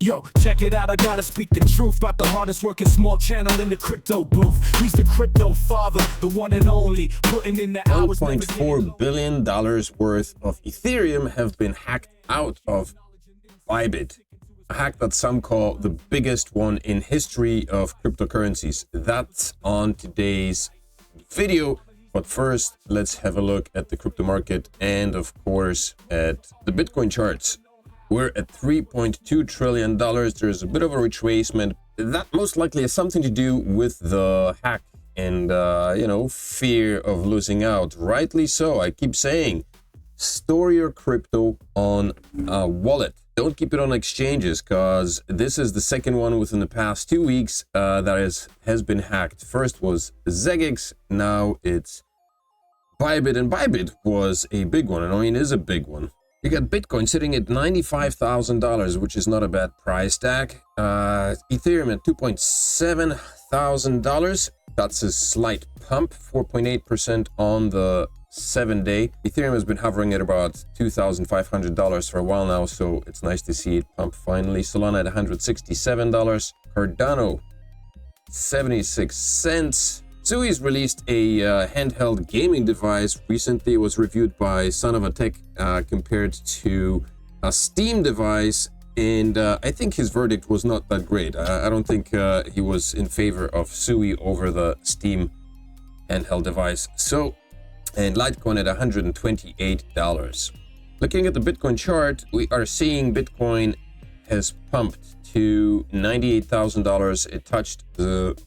Yo, check it out, I gotta speak the truth about the hardest working small channel in the crypto booth. He's the crypto father, the one and only, putting in the hours. $1.4 billion worth of Ethereum have been hacked out of ByBit. A hack that some call the biggest one in history of cryptocurrencies. That's on today's video. But first, let's have a look at the crypto market and, of course, at the Bitcoin charts. We're at $3.2 trillion. There's a bit of a retracement. That most likely has something to do with the hack and, fear of losing out. Rightly so. I keep saying, store your crypto on a wallet. Don't keep it on exchanges, because this is the second one within the past 2 weeks that has been hacked. First was Zilliqa, now it's ByBit, and ByBit was a big one, and I mean, is a big one. You got Bitcoin sitting at $95,000, which is not a bad price tag. Ethereum at $2.7 thousand. That's a slight pump, 4.8% on the 7-day. Ethereum has been hovering at about $2,500 for a while now, so it's nice to see it pump finally. Solana at $167. Cardano, 76 cents. Sui's released a handheld gaming device recently. It was reviewed by Son of a Tech compared to a Steam device, and I think his verdict was not that great. I don't think he was in favor of Sui over the Steam handheld device. So, and Litecoin at $128. Looking at the Bitcoin chart, we are seeing Bitcoin has pumped to $98,000. It touched the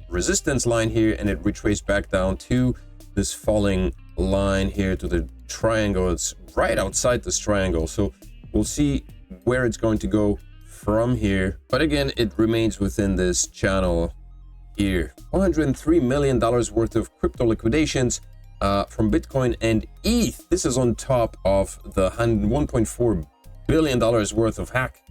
resistance line here and it retraced back down to this falling line here, to the triangle. It's right outside this triangle, so we'll see where it's going to go from here, but again, it remains within this channel here. $103 million worth of crypto liquidations from Bitcoin and ETH. This is on top of the $1.4 billion worth of hack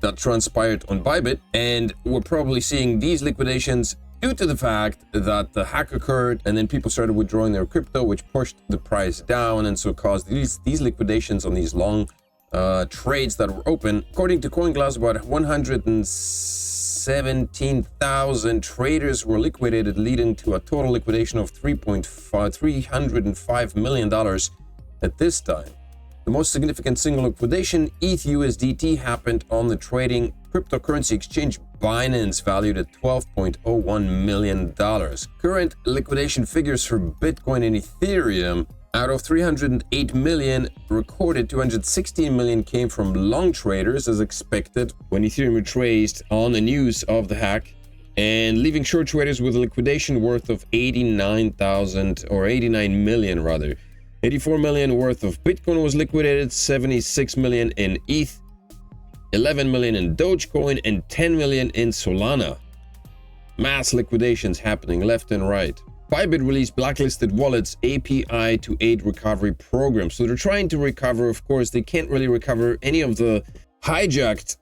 that transpired on ByBit, and we're probably seeing these liquidations due to the fact that the hack occurred and then people started withdrawing their crypto, which pushed the price down, and so caused these liquidations on these long trades that were open. According to CoinGlass, about 117,000 traders were liquidated, leading to a total liquidation of $305 million at this time. The most significant single liquidation, ETH USDT, happened on the trading cryptocurrency exchange Binance, valued at $12.01 million. Current liquidation figures for Bitcoin and Ethereum: out of 308 million recorded, 216 million came from long traders, as expected, when Ethereum retraced on the news of the hack, and leaving short traders with a liquidation worth of 89,000 or 89 million rather. 84 million worth of Bitcoin was liquidated, 76 million in ETH, 11 million in Dogecoin, and 10 million in Solana. Mass liquidations happening left and right. ByBit released blacklisted wallets API to aid recovery program. So they're trying to recover. Of course, they can't really recover any of the hijacked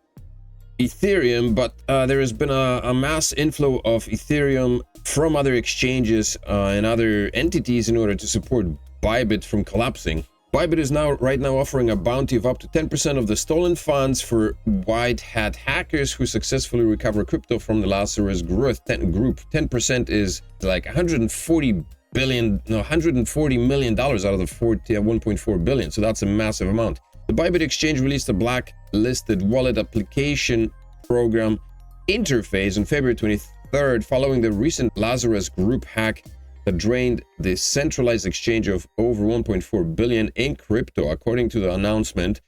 Ethereum, but there has been a mass inflow of Ethereum from other exchanges and other entities in order to support ByBit from collapsing. ByBit is right now offering a bounty of up to 10% of the stolen funds for white hat hackers who successfully recover crypto from the Lazarus group. 10% is like $140 million out of the 1.4 billion. So that's a massive amount. The ByBit exchange released a blacklisted wallet application program interface on February 23rd, following the recent Lazarus group hack that drained the centralized exchange of over 1.4 billion in crypto. According to the announcement,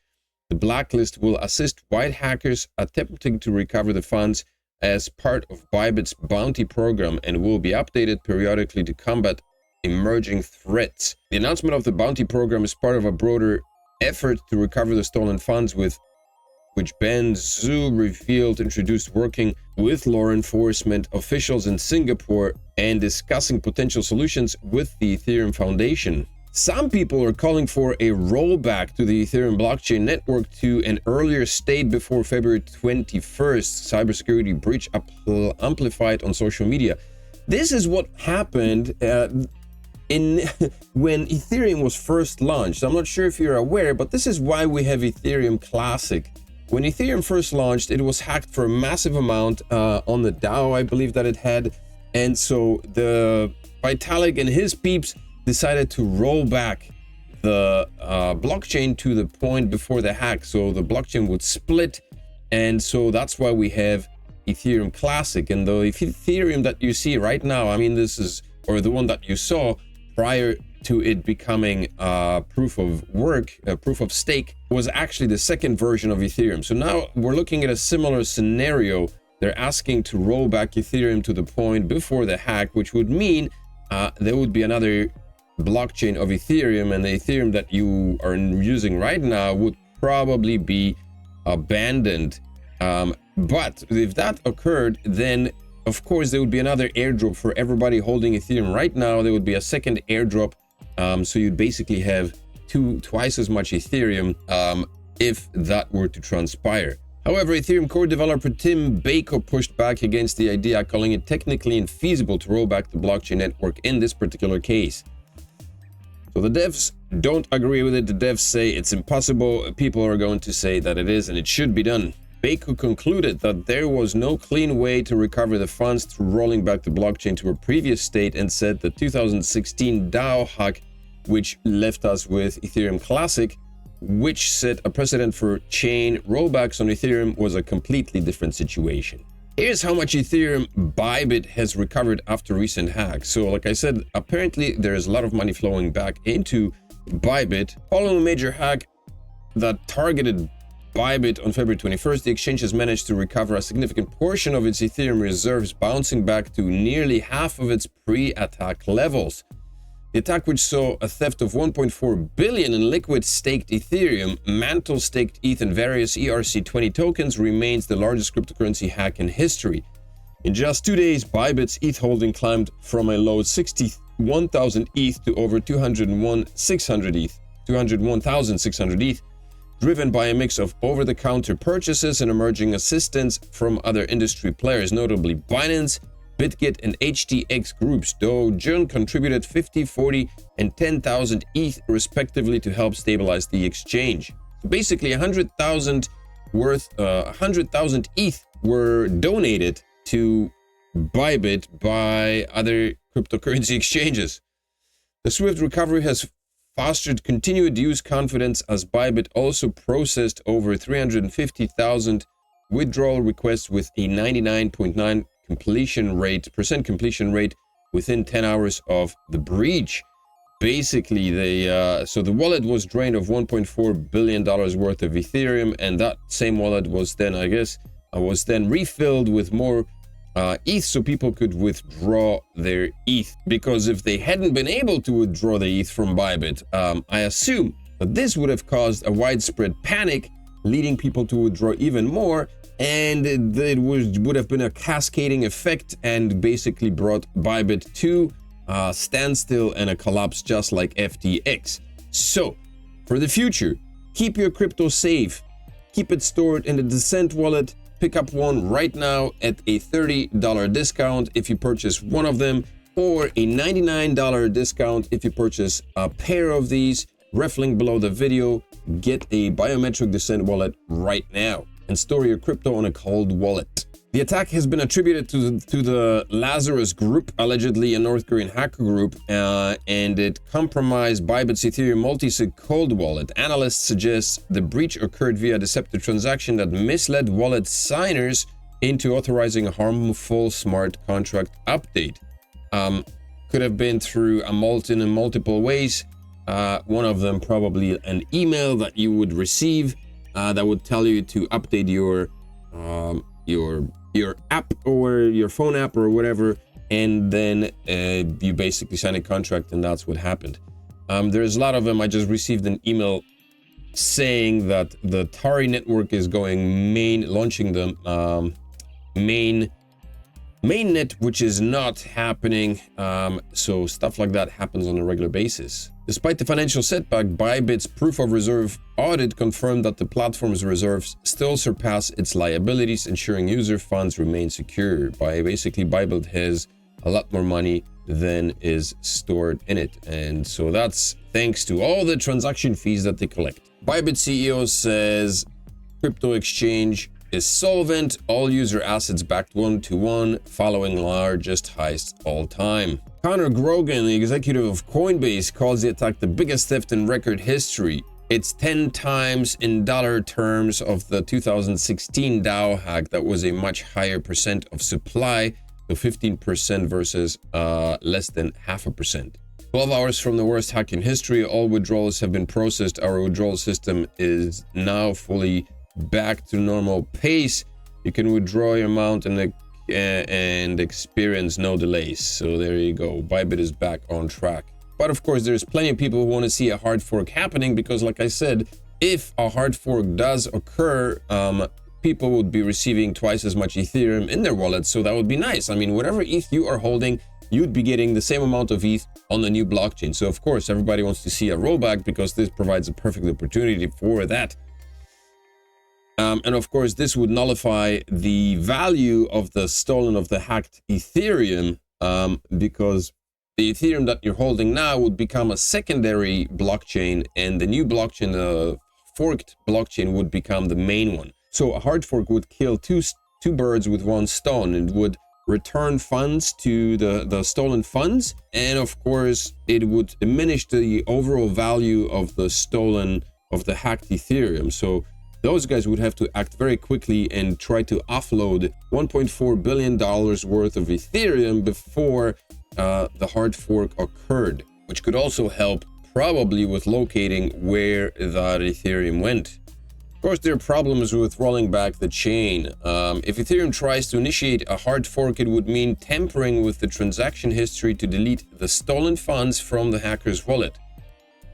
the blacklist will assist white hackers attempting to recover the funds as part of ByBit's bounty program and will be updated periodically to combat emerging threats. The announcement of the bounty program is part of a broader effort to recover the stolen funds, which Ben Zhu revealed introduced working with law enforcement officials in Singapore and discussing potential solutions with the Ethereum Foundation. Some people are calling for a rollback to the Ethereum blockchain network to an earlier state before February 21st. Cybersecurity breach amplified on social media. This is what happened when Ethereum was first launched. I'm not sure if you're aware, but this is why we have Ethereum Classic. when Ethereum first launched, it was hacked for a massive amount on the DAO, I believe that it had. And so the Vitalik and his peeps decided to roll back the blockchain to the point before the hack, so the blockchain would split. And so that's why we have Ethereum Classic. And the Ethereum that you see right now, I mean, this is, or the one that you saw prior to it becoming proof of work, proof of stake, was actually the second version of Ethereum. So now we're looking at a similar scenario. They're asking to roll back Ethereum to the point before the hack, which would mean there would be another blockchain of Ethereum, and the Ethereum that you are using right now would probably be abandoned. But if that occurred, then of course there would be another airdrop for everybody holding Ethereum right now. There would be a second airdrop, so you'd basically have twice as much Ethereum if that were to transpire. However, Ethereum core developer Tim Bako pushed back against the idea, calling it technically infeasible to roll back the blockchain network in this particular case. So the devs don't agree with it. The devs say it's impossible. People are going to say that it is and it should be done. Bako concluded that there was no clean way to recover the funds through rolling back the blockchain to a previous state, and said the 2016 DAO hack, which left us with Ethereum Classic, which set a precedent for chain rollbacks on Ethereum, was a completely different situation. Here's how much Ethereum ByBit has recovered after recent hacks. So like I said, apparently there's a lot of money flowing back into ByBit. Following a major hack that targeted ByBit on February 21st, the exchange has managed to recover a significant portion of its Ethereum reserves, bouncing back to nearly half of its pre-attack levels. The attack, which saw a theft of 1.4 billion in liquid staked Ethereum, mantle staked ETH, and various ERC20 tokens, remains the largest cryptocurrency hack in history. In just 2 days, ByBit's ETH holding climbed from a low 61,000 ETH to over 201,600 ETH, driven by a mix of over-the-counter purchases and emerging assistance from other industry players, notably Binance, BitGet, and HTX groups. Dogecoin contributed 50, 40, and 10,000 ETH respectively to help stabilize the exchange. So basically, 100,000 ETH were donated to ByBit by other cryptocurrency exchanges. The swift recovery has fostered continued use confidence, as ByBit also processed over 350,000 withdrawal requests with a 99.9% completion rate within 10 hours of the breach. Basically, so the wallet was drained of $1.4 billion worth of Ethereum, and that same wallet was then, refilled with more ETH, so people could withdraw their ETH. Because if they hadn't been able to withdraw the ETH from ByBit, I assume that this would have caused a widespread panic, leading people to withdraw even more, and it would have been a cascading effect and basically brought ByBit to a standstill and a collapse, just like FTX. So, for the future, keep your crypto safe. Keep it stored in the Descent wallet. Pick up one right now at a $30 discount if you purchase one of them, or a $99 discount if you purchase a pair of these. Ref link below the video. Get a biometric Descent wallet right now and store your crypto on a cold wallet. The attack has been attributed to the Lazarus Group, allegedly a North Korean hacker group, and it compromised ByBit's Ethereum multi-sig cold wallet. Analysts suggest the breach occurred via a deceptive transaction that misled wallet signers into authorizing a harmful smart contract update. Could have been through in multiple ways. One of them probably an email that you would receive that would tell you to update your app or your phone app or whatever, and then you basically sign a contract, and that's what happened. There's a lot of them. I just received an email saying that the Tari network is launching the mainnet, which is not happening. So stuff like that happens on a regular basis. Despite the financial setback, ByBit's proof of reserve audit confirmed that the platform's reserves still surpass its liabilities, ensuring user funds remain secure. Basically, ByBit has a lot more money than is stored in it, and so that's thanks to all the transaction fees that they collect. ByBit CEO says crypto exchange is solvent, all user assets backed 1-to-1, following largest heist all time. Conor Grogan, the executive of Coinbase, calls the attack the biggest theft in record history. It's 10 times in dollar terms of the 2016 DAO hack that was a much higher percent of supply, so 15% versus less than 0.5%. 12 hours from the worst hack in history, all withdrawals have been processed. Our withdrawal system is now fully back to normal pace. You can withdraw your amount and experience no delays. So there you go. ByBit is back on track. But of course, there's plenty of people who want to see a hard fork happening because, like I said, if a hard fork does occur, people would be receiving twice as much Ethereum in their wallets. So that would be nice. I mean, whatever ETH you are holding, you'd be getting the same amount of ETH on the new blockchain. So of course, everybody wants to see a rollback because this provides a perfect opportunity for that. And of course, this would nullify the value of the hacked Ethereum, because the Ethereum that you're holding now would become a secondary blockchain, and the new blockchain, the forked blockchain, would become the main one. So a hard fork would kill two birds with one stone. It would return funds to the stolen funds, and of course it would diminish the overall value of the hacked Ethereum. So those guys would have to act very quickly and try to offload $1.4 billion worth of Ethereum before the hard fork occurred, which could also help probably with locating where that Ethereum went. Of course, there are problems with rolling back the chain. If Ethereum tries to initiate a hard fork, it would mean tampering with the transaction history to delete the stolen funds from the hacker's wallet.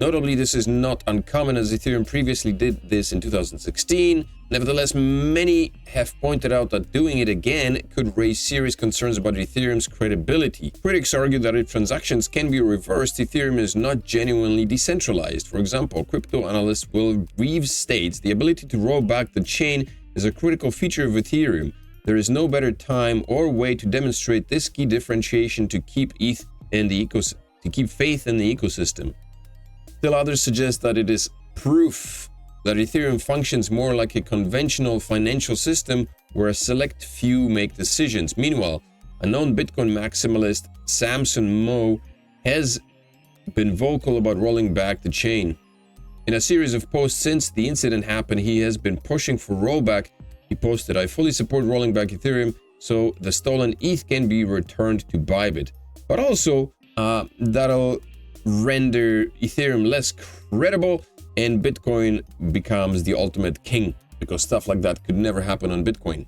Notably, this is not uncommon, as Ethereum previously did this in 2016. Nevertheless, many have pointed out that doing it again could raise serious concerns about Ethereum's credibility. Critics argue that if transactions can be reversed, Ethereum is not genuinely decentralized. For example, crypto analyst Will Reeves states, the ability to roll back the chain is a critical feature of Ethereum. There is no better time or way to demonstrate this key differentiation to keep faith in the ecosystem. Still, others suggest that it is proof that Ethereum functions more like a conventional financial system where a select few make decisions. Meanwhile, a known Bitcoin maximalist, Samson Moe, has been vocal about rolling back the chain. In a series of posts since the incident happened, he has been pushing for rollback. He posted, "I fully support rolling back Ethereum so the stolen ETH can be returned to ByBit." But also, that'll render Ethereum less credible and Bitcoin becomes the ultimate king, because stuff like that could never happen on Bitcoin.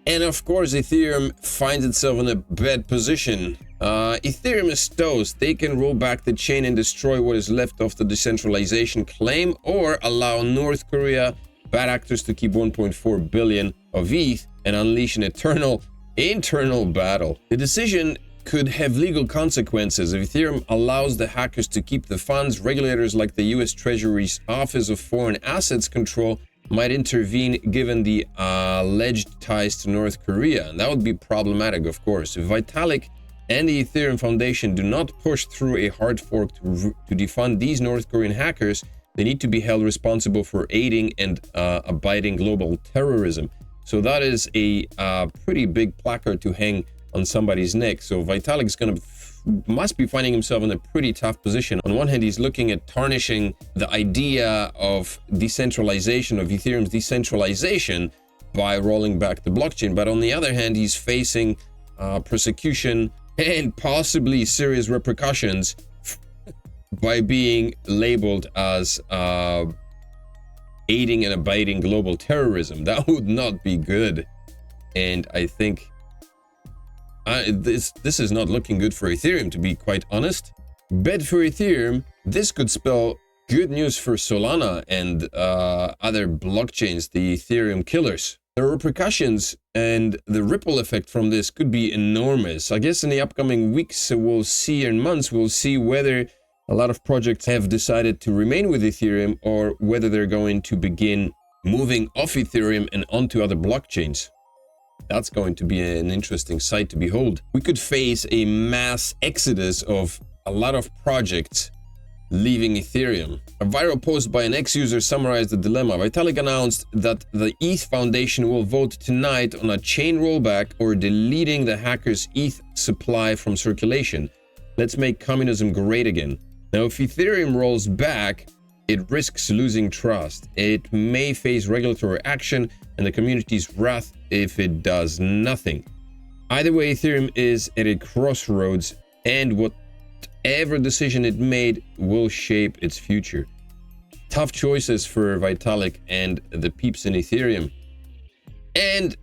And of course, Ethereum finds itself in a bad position. Ethereum is toast. They can roll back the chain and destroy what is left of the decentralization claim, or allow North Korea bad actors to keep 1.4 billion of ETH and unleash an eternal internal battle. The decision could have legal consequences. If Ethereum allows the hackers to keep the funds, regulators like the US Treasury's Office of Foreign Assets Control might intervene given the alleged ties to North Korea. And that would be problematic, of course. If Vitalik and the Ethereum Foundation do not push through a hard fork to defund these North Korean hackers, they need to be held responsible for aiding and abiding global terrorism. So that is a pretty big placard to hang on somebody's neck. So Vitalik's must be finding himself in a pretty tough position. On one hand, he's looking at tarnishing the idea of decentralization, of Ethereum's decentralization, by rolling back the blockchain. But on the other hand, he's facing persecution and possibly serious repercussions by being labeled as aiding and abetting global terrorism. That would not be good. And I think this is not looking good for Ethereum, to be quite honest. Bad for Ethereum. This could spell good news for Solana and other blockchains, the Ethereum killers. The repercussions and the ripple effect from this could be enormous. I guess in the upcoming weeks we'll see, and months we'll see, whether a lot of projects have decided to remain with Ethereum or whether they're going to begin moving off Ethereum and onto other blockchains. That's going to be an interesting sight to behold. We could face a mass exodus of a lot of projects leaving Ethereum. A viral post by an ex-user summarized the dilemma. Vitalik announced that the ETH Foundation will vote tonight on a chain rollback or deleting the hackers' ETH supply from circulation. Let's make communism great again. Now, if Ethereum rolls back, it risks losing trust. It may face regulatory action and the community's wrath if it does nothing. Either way, Ethereum is at a crossroads, and whatever decision it made will shape its future. Tough choices for Vitalik and the peeps in Ethereum. And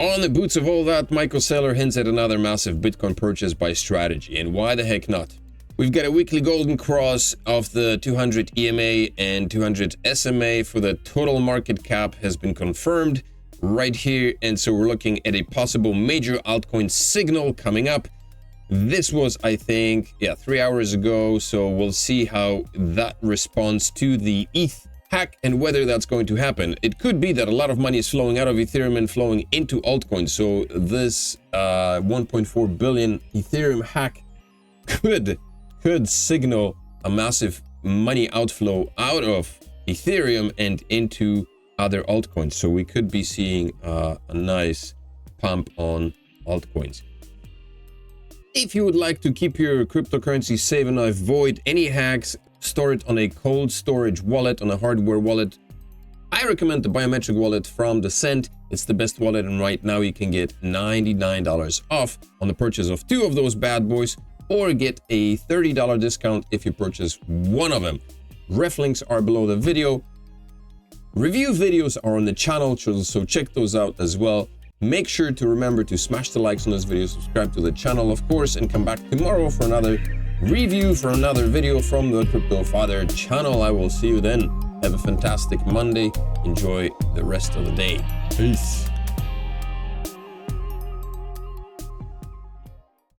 on the boots of all that, Michael Saylor hints at another massive Bitcoin purchase by Strategy. And why the heck not? We've got a weekly golden cross of the 200 EMA and 200 SMA for the total market cap has been confirmed right here. And so we're looking at a possible major altcoin signal coming up. This was, I think, 3 hours ago. So we'll see how that responds to the ETH hack and whether that's going to happen. It could be that a lot of money is flowing out of Ethereum and flowing into altcoins. So this 1.4 billion Ethereum hack could signal a massive money outflow out of Ethereum and into other altcoins. So we could be seeing a nice pump on altcoins. If you would like to keep your cryptocurrency safe and avoid any hacks, store it on a cold storage wallet, on a hardware wallet, I recommend the biometric wallet from Descent. It's the best wallet, and right now you can get $99 off on the purchase of 2 of those bad boys, or get a $30 discount if you purchase 1 of them. Ref links are below the video. Review videos are on the channel, so check those out as well. Make sure to remember to smash the likes on this video, subscribe to the channel, of course, and come back tomorrow for another review, for another video from the Crypto Father channel. I will see you then. Have a fantastic Monday. Enjoy the rest of the day. Peace.